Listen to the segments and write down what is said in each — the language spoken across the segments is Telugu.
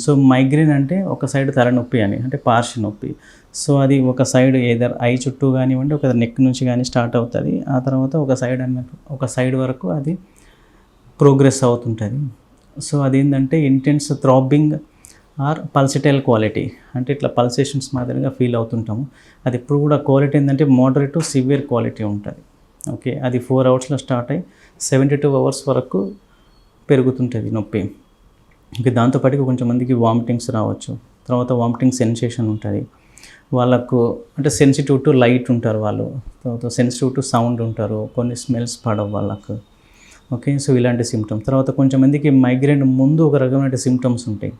సో మైగ్రేన్ అంటే ఒక సైడ్ తలనొప్పి అని, అంటే పార్శ్వ నొప్పి. సో అది ఒక సైడ్ ఏదర్ ఐ చుట్టూ కానివ్వండి, ఒక నెక్ నుంచి కానీ స్టార్ట్ అవుతుంది. ఆ తర్వాత ఒక సైడ్ వరకు అది ప్రోగ్రెస్ అవుతుంటుంది. సో అదేంటంటే ఇంటెన్స్ థ్రాబింగ్ ఆర్ పల్సిటైల్ క్వాలిటీ, అంటే ఇట్లా పల్సేషన్స్ మాదిరిగా ఫీల్ అవుతుంటాము. అది ఎప్పుడు కూడా క్వాలిటీ ఏంటంటే మోడరేట్ టు సివియర్ క్వాలిటీ ఉంటుంది. ఓకే, అది 4 అవర్స్లో స్టార్ట్ అయ్యి 72 అవర్స్ వరకు పెరుగుతుంటుంది నొప్పి. ఓకే, దాంతోపాటు కొంచెం మందికి వామిటింగ్స్ రావచ్చు. తర్వాత వామిటింగ్ సెన్సేషన్ ఉంటుంది. వాళ్ళకు అంటే సెన్సిటివ్ టు లైట్ ఉంటారు వాళ్ళు, తర్వాత సెన్సిటివ్ టు సౌండ్ ఉంటారు, కొన్ని స్మెల్స్ పడవు వాళ్ళకు. ఓకే, సో ఇలాంటి సిమ్టమ్స్. తర్వాత కొంచెం మందికి మైగ్రేన్ ముందు ఒక రకమైన సిమ్టమ్స్ ఉంటాయి.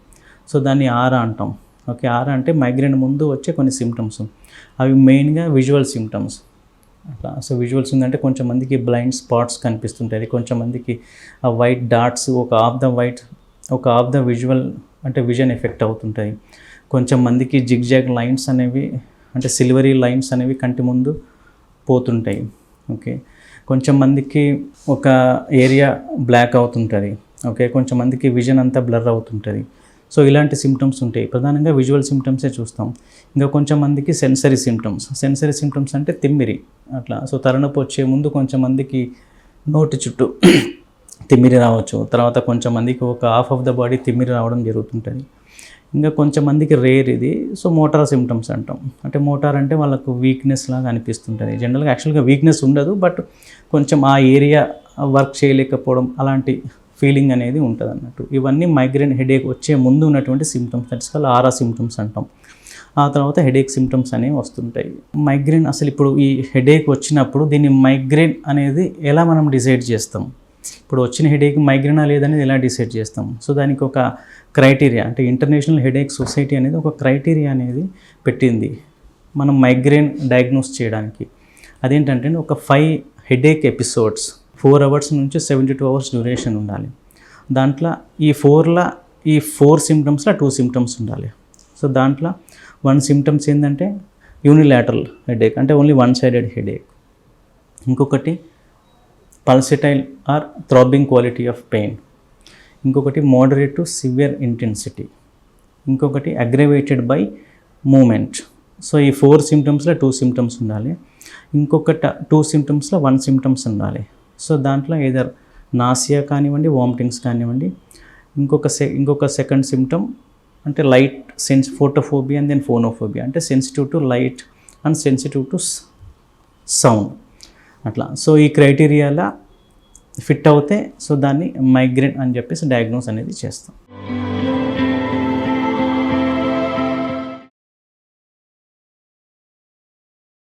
సో దాన్ని ఆరా అంటాం. ఓకే, ఆరా అంటే మైగ్రేన్ ముందు వచ్చే కొన్ని సిమ్టమ్స్. అవి మెయిన్గా విజువల్ సిమ్టమ్స్ అట్లా. సో విజువల్స్ ఉందంటే కొంచెం మందికి బ్లైండ్ స్పాట్స్ కనిపిస్తుంటుంది, కొంచెం మందికి ఆ వైట్ డాట్స్ ఒక ఆఫ్ ద విజువల్ అంటే విజన్ ఎఫెక్ట్ అవుతుంటుంది. కొంచెం మందికి జిగ్జాగ్ లైన్స్ అనేవి అంటే సిల్వరీ లైన్స్ అనేవి కంటి ముందు పోతుంటాయి. ఓకే, కొంచెం మందికి ఒక ఏరియా బ్లాక్ అవుతుంటుంది. ఓకే, కొంచెం మందికి విజన్ అంతా బ్లర్ అవుతుంటుంది. సో ఇలాంటి సిమ్టమ్స్ ఉంటాయి. ప్రధానంగా విజువల్ సిమ్టమ్సే చూస్తాం. ఇంకా కొంచెం మందికి సెన్సరీ సిమ్టమ్స్ అంటే తిమ్మిరి అట్లా. సో తలనొప్పి వచ్చే ముందు కొంచెం మందికి నోటి చుట్టూ తిమ్మిరి రావచ్చు. తర్వాత కొంచెం మందికి ఒక హాఫ్ ఆఫ్ ద బాడీ తిమ్మిరి రావడం జరుగుతుంటుంది. ఇంకా కొంచెం మందికి రేర్ ఇది. సో మోటార్ సిమ్టమ్స్ అంటాం. అంటే మోటార్ అంటే వాళ్ళకు వీక్నెస్ లాగా అనిపిస్తుంటుంది. జనరల్గా యాక్చువల్గా వీక్నెస్ ఉండదు, బట్ కొంచెం ఆ ఏరియా వర్క్ చేయలేకపోవడం అలాంటి ఫీలింగ్ అనేది ఉంటుంది అన్నట్టు. ఇవన్నీ మైగ్రేన్ హెడేక్ వచ్చే ముందు ఉన్నటువంటి symptoms, that's called aura symptoms అంటాం. ఆ తర్వాత హెడేక్ సిమ్టమ్స్ అనేవి వస్తుంటాయి. మైగ్రేన్ అసలు ఇప్పుడు ఈ హెడేక్ వచ్చినప్పుడు దీన్ని మైగ్రేన్ అనేది ఎలా మనం డిసైడ్ చేస్తాం? ఇప్పుడు వచ్చిన హెడేక్ మైగ్రేనా లేదనేది ఎలా డిసైడ్ చేస్తాం? సో దానికి ఒక క్రైటీరియా, అంటే ఇంటర్నేషనల్ హెడేక్ సొసైటీ అనేది ఒక క్రైటీరియా అనేది పెట్టింది మనం మైగ్రేన్ డయాగ్నోస్ చేయడానికి. అదేంటంటే ఒక 5 హెడేక్ ఎపిసోడ్స్ 4 అవర్స్ నుంచి 72 అవర్స్ డ్యూరేషన్ ఉండాలి. దాంట్లో ఈ 4 సిమ్టమ్స్లో 2 సిమ్టమ్స్ ఉండాలి. సో దాంట్లో 1 సిమ్టమ్స్ ఏంటంటే యూనిలాటరల్ హెడేక్, అంటే ఓన్లీ వన్ సైడెడ్ హెడేక్. ఇంకొకటి pulsatile or throbbing quality of pain. ఇంకొకటి మోడరేట్ టు సివియర్ ఇంటెన్సిటీ. ఇంకొకటి అగ్రవేటెడ్ బై మూమెంట్. సో ఈ 4 సిమ్టమ్స్లో 2 సిమ్టమ్స్ ఉండాలి. ఇంకొక 2 సిమ్టమ్స్లో 1 సిమ్టమ్స్ ఉండాలి. సో దాంట్లో ఏదర్ నాసియా కానివ్వండి, వామిటింగ్స్ కానివ్వండి. ఇంకొక సెకండ్ సిమ్టమ్ అంటే light photophobia and then phonophobia, అంటే sensitive to light and sensitive to sound అట్లా. సో ఈ క్రైటీరియాలా ఫిట్ అవుతే సో దాన్ని మైగ్రేన్ అని చెప్పేసి డయాగ్నోస్ అనేది చేస్తాం.